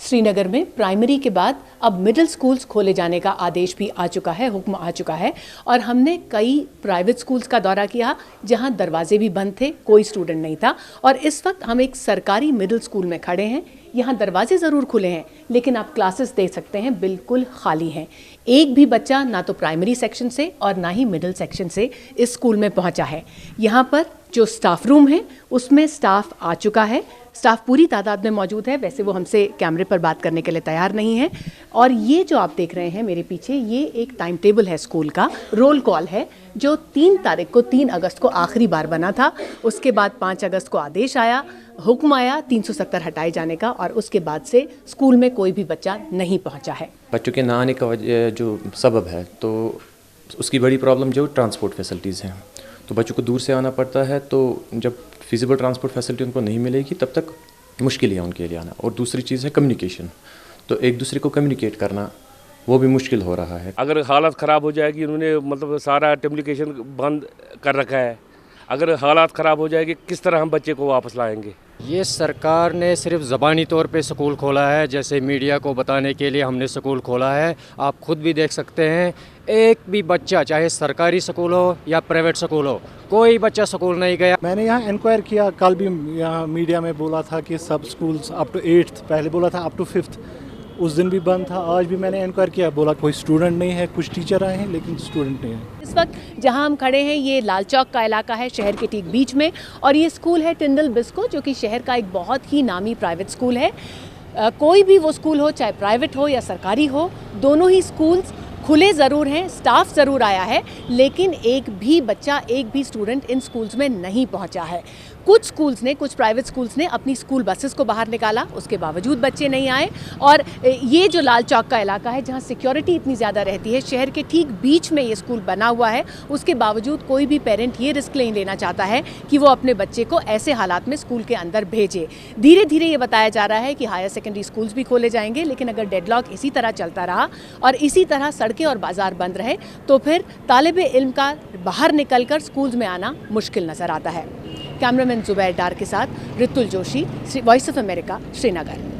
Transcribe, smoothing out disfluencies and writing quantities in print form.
श्रीनगर में प्राइमरी के बाद अब मिडिल स्कूल्स खोले जाने का आदेश भी आ चुका है, हुक्म आ चुका है। और हमने कई प्राइवेट स्कूल्स का दौरा किया जहां दरवाजे भी बंद थे, कोई स्टूडेंट नहीं था। और इस वक्त हम एक सरकारी मिडिल स्कूल में खड़े हैं। यहाँ दरवाजे ज़रूर खुले हैं लेकिन आप क्लासेस देख सकते हैं बिल्कुल खाली हैं। एक भी बच्चा ना तो प्राइमरी सेक्शन से और ना ही मिडिल सेक्शन से इस स्कूल में पहुँचा है। यहाँ पर जो स्टाफ रूम है उसमें स्टाफ आ चुका है, स्टाफ पूरी तादाद में मौजूद है। वैसे वो हमसे कैमरे पर बात करने के लिए तैयार नहीं है। और ये जो आप देख रहे हैं मेरे पीछे, ये एक टाइम टेबल है स्कूल का, रोल कॉल है जो 3 अगस्त को आखिरी बार बना था। उसके बाद 5 अगस्त को आदेश आया, हुक्म आया 370 हटाए जाने का, और उसके बाद से स्कूल में कोई भी बच्चा नहीं पहुंचा है। बच्चों के ना आने का जो सबब है तो उसकी बड़ी प्रॉब्लम जो ट्रांसपोर्ट फैसिलिटीज़ हैं, तो बच्चों को दूर से आना पड़ता है। तो जब फिजिबल ट्रांसपोर्ट फैसिलिटी उनको नहीं मिलेगी तब तक मुश्किल है उनके लिए आना। और दूसरी चीज़ है कम्युनिकेशन, तो एक दूसरे को कम्युनिकेट करना वो भी मुश्किल हो रहा है। अगर हालत ख़राब हो जाएगी, उन्होंने मतलब सारा कम्युनिकेशन बंद कर रखा है, अगर हालात ख़राब हो जाएगी किस तरह हम बच्चे को वापस लाएंगे। ये सरकार ने सिर्फ ज़बानी तौर पे स्कूल खोला है, जैसे मीडिया को बताने के लिए हमने स्कूल खोला है। आप खुद भी देख सकते हैं, एक भी बच्चा चाहे सरकारी स्कूल हो या प्राइवेट स्कूल हो, कोई बच्चा स्कूल नहीं गया। मैंने यहाँ इंक्वायर किया, कल भी यहाँ मीडिया में बोला था कि सब स्कूल्स अप टू 8th, पहले बोला था अप टू 5th, उस दिन भी बंद था। आज भी मैंने इंक्वायर किया, बोला कोई स्टूडेंट नहीं है, कुछ टीचर आए हैं लेकिन स्टूडेंट नहीं है। इस वक्त जहां हम खड़े हैं ये लाल चौक का इलाका है, शहर के ठीक बीच में। और ये स्कूल है टिंडल बिस्को, जो कि शहर का एक बहुत ही नामी प्राइवेट स्कूल है। कोई भी वो स्कूल हो, चाहे प्राइवेट हो या सरकारी हो, दोनों ही स्कूल्स खुले ज़रूर हैं, स्टाफ ज़रूर आया है, लेकिन एक भी बच्चा, एक भी स्टूडेंट इन स्कूल्स में नहीं पहुंचा है। कुछ स्कूल्स ने, कुछ प्राइवेट स्कूल्स ने अपनी स्कूल बसेस को बाहर निकाला, उसके बावजूद बच्चे नहीं आए। और ये जो लाल चौक का इलाका है जहां सिक्योरिटी इतनी ज़्यादा रहती है, शहर के ठीक बीच में ये स्कूल बना हुआ है, उसके बावजूद कोई भी पेरेंट ये रिस्क नहीं लेना चाहता है कि वो अपने बच्चे को ऐसे हालात में स्कूल के अंदर भेजे। धीरे धीरे ये बताया जा रहा है कि हायर सेकेंडरी स्कूल्स भी खोले जाएंगे, लेकिन अगर डेडलॉक इसी तरह चलता रहा और इसी तरह सड़कें और बाजार बंद रहे तो फिर तालिबे इल्म का बाहर निकलकर स्कूल्स में आना मुश्किल नजर आता है। कैमरामैन जुबैर डार के साथ Ritul Joshi, voice of America, Srinagar.